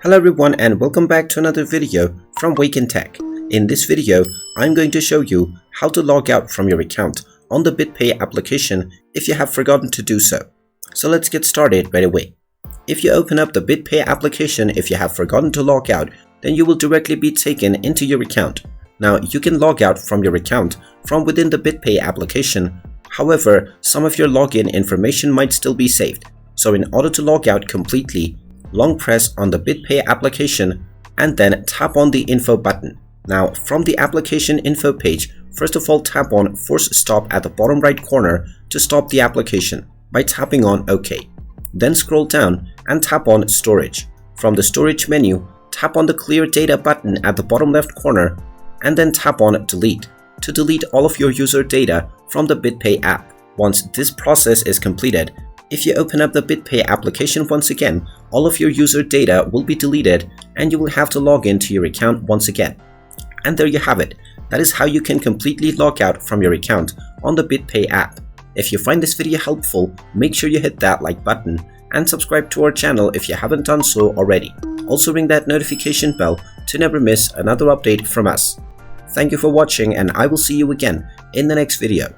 Hello everyone and welcome back to another video from Wake&Tech. In this video, I'm going to show you how to log out from your account on the BitPay application if you have forgotten to do so. So let's get started right away. If you open up the BitPay application if you have forgotten to log out, then you will directly be taken into your account. Now you can log out from your account from within the BitPay application. However, some of your login information might still be saved. So in order to log out completely, long press on the BitPay application and then tap on the info button. Now from the application info page, first of all tap on force stop at the bottom right corner to stop the application by tapping on OK. Then scroll down and tap on storage. From the storage menu, tap on the clear data button at the bottom left corner and then tap on delete to delete all of your user data from the BitPay app. Once this process is completed, if you open up the BitPay application once again, all of your user data will be deleted and you will have to log into your account once again. And there you have it. That is how you can completely log out from your account on the BitPay app. If you find this video helpful, make sure you hit that like button and subscribe to our channel if you haven't done so already. Also ring that notification bell to never miss another update from us. Thank you for watching and I will see you again in the next video.